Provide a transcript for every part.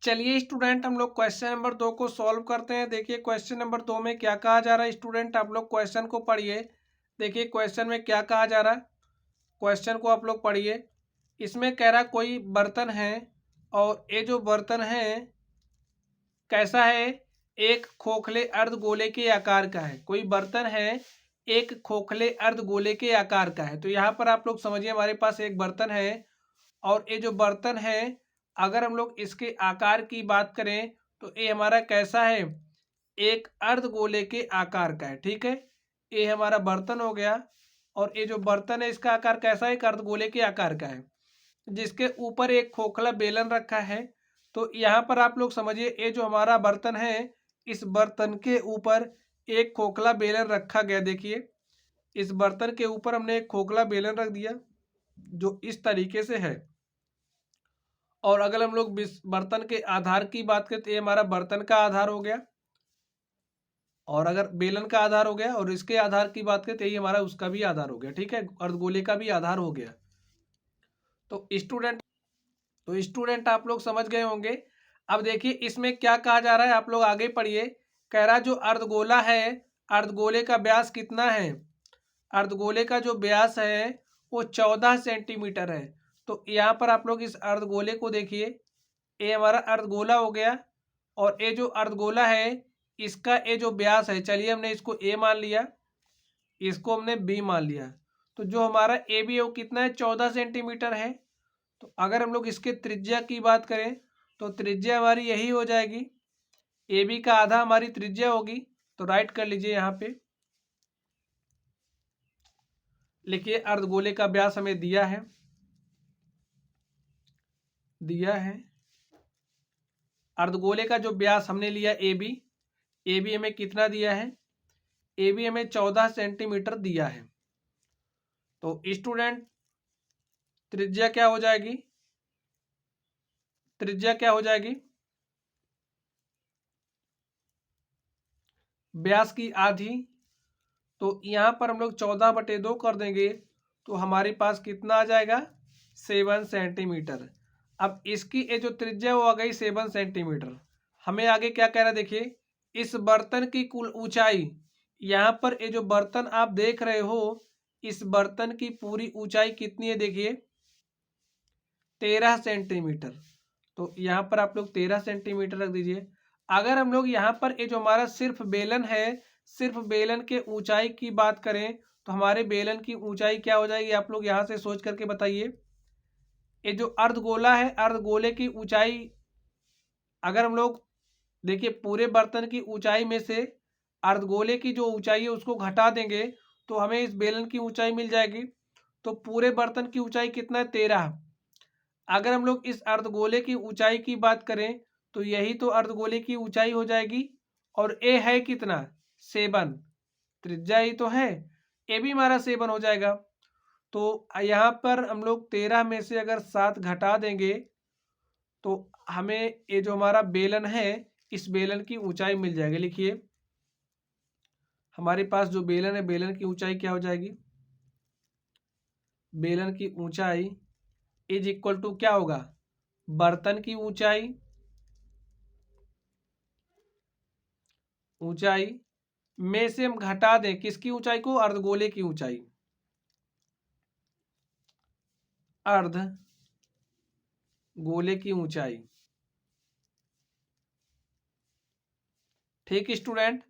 चलिए स्टूडेंट, हम लोग क्वेश्चन नंबर 2 को सॉल्व करते हैं। देखिए क्वेश्चन नंबर 2 में क्या कहा जा रहा है स्टूडेंट, आप लोग क्वेश्चन को पढ़िए। देखिए क्वेश्चन में क्या कहा जा रहा है, क्वेश्चन को आप लोग पढ़िए। इसमें कह रहा कोई बर्तन है और ये जो बर्तन है कैसा है, एक खोखले अर्धगोले के आकार का है। कोई बर्तन है एक खोखले अर्धगोले के आकार का है। तो यहाँ पर आप लोग समझिए हमारे पास एक बर्तन है और ये जो बर्तन है अगर हम लोग इसके आकार की बात करें तो ये हमारा कैसा है, एक अर्धगोले के आकार का है। ठीक है, ये हमारा बर्तन हो गया और ये जो बर्तन है इसका आकार कैसा है, एक अर्धगोले के आकार का है जिसके ऊपर एक खोखला बेलन रखा है। तो यहाँ पर आप लोग समझिए ये जो हमारा बर्तन है इस बर्तन के ऊपर एक खोखला बेलन रखा गया। देखिए इस बर्तन के ऊपर हमने एक खोखला बेलन रख दिया जो इस तरीके से है। और अगर हम लोग बर्तन के आधार की बात करें तो ये हमारा बर्तन का आधार हो गया और अगर बेलन का आधार हो गया और इसके आधार की बात करें तो ये हमारा उसका भी आधार हो गया। ठीक है, अर्धगोले का भी आधार हो गया। तो स्टूडेंट आप लोग समझ गए होंगे। अब देखिए इसमें क्या कहा जा रहा है, आप लोग आगे पढ़िए। कह रहा जो अर्धगोला है, अर्धगोले का व्यास कितना है, अर्धगोले का जो व्यास है वो 14 सेंटीमीटर है। तो यहाँ पर आप लोग इस अर्धगोले को देखिए, ये हमारा अर्धगोला हो गया और ये जो अर्धगोला है इसका ये जो व्यास है, चलिए हमने इसको ए मान लिया, इसको हमने बी मान लिया। तो जो हमारा ए बी है वो कितना है, 14 सेंटीमीटर है। तो अगर हम लोग इसके त्रिज्या की बात करें तो त्रिज्या हमारी यही हो जाएगी, ए बी का आधा हमारी त्रिज्या होगी। तो राइट कर लीजिए, यहाँ पे लिखिए अर्धगोले का व्यास हमें दिया है अर्धगोले का जो व्यास हमने लिया ए बी हमें कितना दिया है, ए बी हमें 14 सेंटीमीटर दिया है। तो स्टूडेंट त्रिज्या क्या हो जाएगी, त्रिज्या क्या हो जाएगी, व्यास की आधी। तो यहाँ पर हम लोग 14/2 कर देंगे तो हमारे पास कितना आ जाएगा, 7 सेंटीमीटर। अब इसकी ये जो त्रिज्या वो आ गई 7 सेंटीमीटर। हमें आगे क्या कह रहा है, देखिए इस बर्तन की कुल ऊंचाई, यहाँ पर ये जो बर्तन आप देख रहे हो इस बर्तन की पूरी ऊंचाई कितनी है, देखिए 13 सेंटीमीटर। तो यहाँ पर आप लोग 13 सेंटीमीटर रख दीजिए। अगर हम लोग यहाँ पर ये जो हमारा सिर्फ बेलन है, सिर्फ बेलन के ऊंचाई की बात करें तो हमारे बेलन की ऊंचाई क्या हो जाएगी, आप लोग यहाँ से सोच करके बताइए। ये जो अर्धगोला है, अर्धगोले की ऊंचाई अगर हम लोग देखिए पूरे बर्तन की ऊंचाई में से अर्धगोले की जो ऊंचाई है उसको घटा देंगे तो हमें इस बेलन की ऊंचाई मिल जाएगी। तो पूरे बर्तन की ऊंचाई कितना है, 13। अगर हम लोग इस अर्धगोले की ऊंचाई की बात करें तो यही तो अर्धगोले की ऊंचाई हो जाएगी और ए है कितना, 7, त्रिज्या ही तो है, ए भी हमारा 7 हो जाएगा। तो यहाँ पर हम लोग 13 में से अगर 7 घटा देंगे तो हमें ये जो हमारा बेलन है इस बेलन की ऊंचाई मिल जाएगी। लिखिए हमारे पास जो बेलन है, बेलन की ऊंचाई क्या हो जाएगी, बेलन की ऊंचाई इज इक्वल टू क्या होगा, बर्तन की ऊंचाई में से हम घटा दें किसकी ऊंचाई को, अर्धगोले की ऊंचाई, अर्धगोले की ऊंचाई। ठीक स्टूडेंट,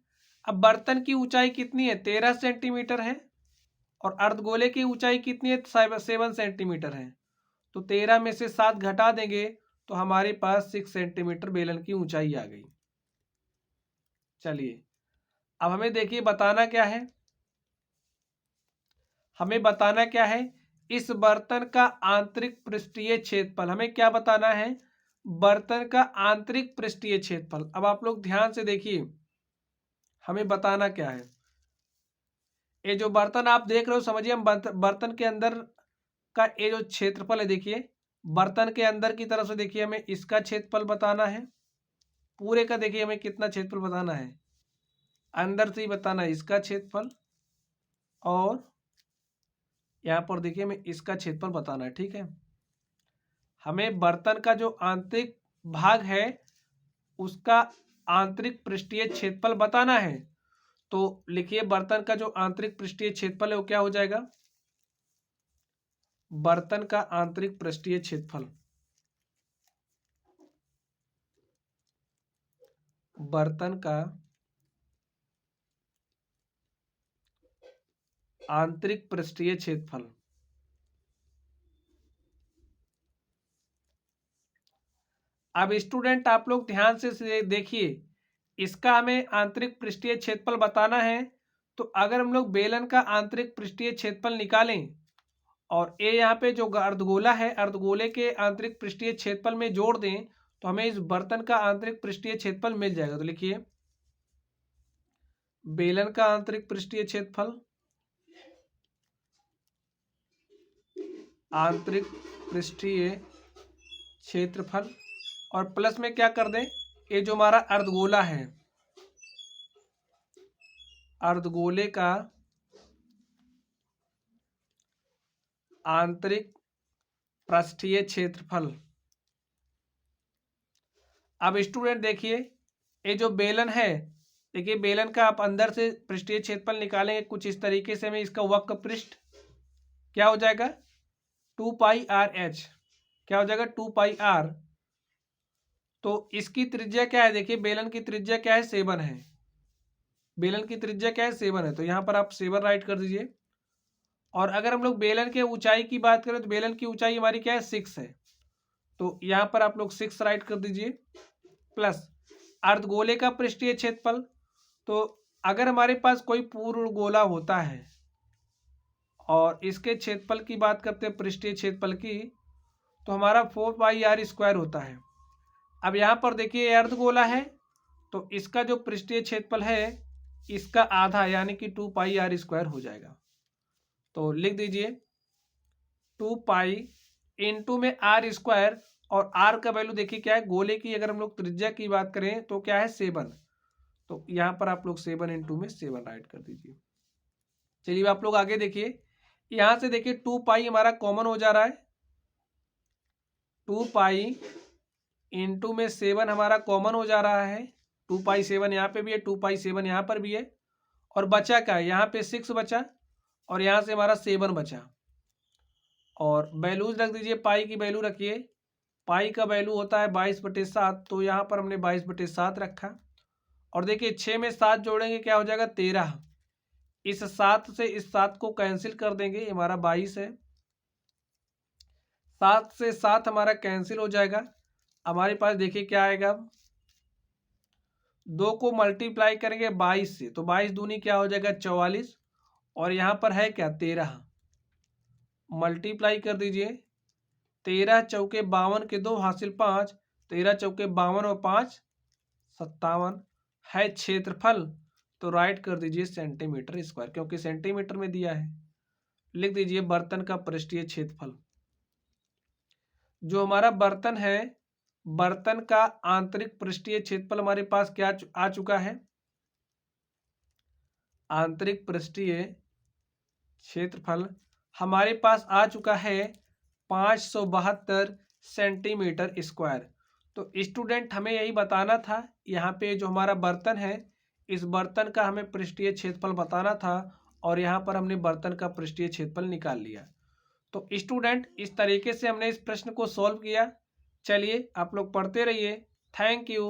अब बर्तन की ऊंचाई कितनी है, 13 सेंटीमीटर है और अर्धगोले की ऊंचाई कितनी है, 7 सेंटीमीटर है। तो 13 में से 7 घटा देंगे तो हमारे पास 6 सेंटीमीटर बेलन की ऊंचाई आ गई। चलिए अब हमें देखिए बताना क्या है, हमें बताना क्या है, इस बर्तन का आंतरिक पृष्ठीय क्षेत्रफल, हमें क्या बताना है, बर्तन का आंतरिक पृष्ठीय क्षेत्रफल। अब आप लोग ध्यान से देखिए हमें बताना क्या है, ये जो बर्तन आप देख रहे हो समझिए हम बर्तन के अंदर का ये जो क्षेत्रफल है, देखिए बर्तन के अंदर की तरफ से देखिए हमें इसका क्षेत्रफल बताना है, पूरे का देखिए हमें कितना क्षेत्रफल बताना है, अंदर से ही बताना है इसका क्षेत्रफल और यहाँ पर देखिए हमें इसका क्षेत्रफल बताना है। ठीक है, हमें बर्तन का जो आंतरिक भाग है उसका आंतरिक पृष्ठीय क्षेत्रफल बताना है। तो लिखिए बर्तन का जो आंतरिक पृष्ठीय क्षेत्रफल है वो क्या हो जाएगा, बर्तन का आंतरिक पृष्ठीय क्षेत्रफल, बर्तन का आंतरिक पृष्ठीय क्षेत्रफल। अब स्टूडेंट आप लोग ध्यान से देखिए, इसका हमें आंतरिक पृष्ठीय क्षेत्रफल बताना है। तो अगर हम लोग बेलन का आंतरिक पृष्ठीय क्षेत्रफल निकालें और ये यहाँ पे जो अर्धगोला है, अर्धगोले के आंतरिक पृष्ठीय क्षेत्रफल में जोड़ दें तो हमें इस बर्तन का आंतरिक पृष्ठीय क्षेत्रफल मिल जाएगा। तो लिखिए बेलन का आंतरिक पृष्ठीय क्षेत्रफल, आंतरिक पृष्ठीय क्षेत्रफल, और प्लस में क्या कर दें, ये जो हमारा अर्धगोला है, अर्धगोले का आंतरिक पृष्ठीय क्षेत्रफल। अब स्टूडेंट देखिए ये जो बेलन है, देखिए बेलन का आप अंदर से पृष्ठीय क्षेत्रफल निकालेंगे कुछ इस तरीके से, हमें इसका वक्र पृष्ठ क्या हो जाएगा 2πr/h, क्या हो जाएगा 2πr। तो इसकी त्रिज्या क्या है, देखिए बेलन की त्रिज्या क्या है 7 है, बेलन की त्रिज्या क्या है 7 है, तो यहाँ पर आप 7 राइट कर दीजिए। और अगर हम लोग बेलन के ऊंचाई की बात करें तो बेलन की ऊंचाई हमारी क्या है 6 है, तो यहाँ पर आप लोग 6 राइट कर दीजिए। प्लस अर्धगोले का पृष्ठीय क्षेत्रफल, तो अगर हमारे पास कोई पूर्ण गोला होता है और इसके क्षेत्रफल की बात करते हैं पृष्ठीय क्षेत्रफल की, तो हमारा 4πr² होता है। अब यहाँ पर देखिए अर्धगोला है तो इसका जो पृष्ठीय क्षेत्रफल है इसका आधा यानी कि 2πr² हो जाएगा। तो लिख दीजिए 2π इंटू में r², और r का वैल्यू देखिए क्या है, गोले की अगर हम लोग त्रिज्या की बात करें तो क्या है 7, तो यहाँ पर आप लोग 7 इंटू में 7 राइट कर दीजिए। चलिए आप लोग आगे देखिए, यहाँ से देखिए 2π हमारा कॉमन हो जा रहा है, 2π इंटू में 7 हमारा कॉमन हो जा रहा है, 2π7 यहाँ पे भी है, 2π7 यहाँ पर भी है, और बचा क्या है, यहाँ पे 6 बचा और यहाँ से हमारा 7 बचा। और वैल्यूज रख दीजिए, पाई की वैल्यू रखिए, पाई का वैल्यू होता है 22/7, तो यहाँ पर हमने 22/7 रखा। और देखिए 6 में 7 जोड़ेंगे क्या हो जाएगा 13, इस 7 से इस 7 को कैंसिल कर देंगे, हमारा 22 है, 7 से 7 हमारा कैंसिल हो जाएगा। हमारे पास देखिए क्या आएगा, 2 को मल्टीप्लाई करेंगे 22 से, तो 22 दूनी क्या हो जाएगा 44, और यहाँ पर है क्या 13, मल्टीप्लाई कर दीजिए, 13 चौके 52 के 2 हासिल 5, 13 चौके 52 और 5 57 है क्षेत्रफल, तो राइट कर दीजिए सेंटीमीटर स्क्वायर, क्योंकि सेंटीमीटर में दिया है। लिख दीजिए बर्तन का पृष्ठीय क्षेत्रफल, जो हमारा बर्तन है, बर्तन का आंतरिक पृष्ठीय क्षेत्रफल हमारे पास क्या आ चुका है, आंतरिक पृष्ठीय क्षेत्रफल हमारे पास आ चुका है 572 सेंटीमीटर स्क्वायर। तो स्टूडेंट हमें यही बताना था, यहाँ पे जो हमारा बर्तन है इस बर्तन का हमें पृष्ठीय क्षेत्रफल बताना था, और यहाँ पर हमने बर्तन का पृष्ठीय क्षेत्रफल निकाल लिया। तो स्टूडेंट इस तरीके से हमने इस प्रश्न को सॉल्व किया। चलिए आप लोग पढ़ते रहिए, थैंक यू।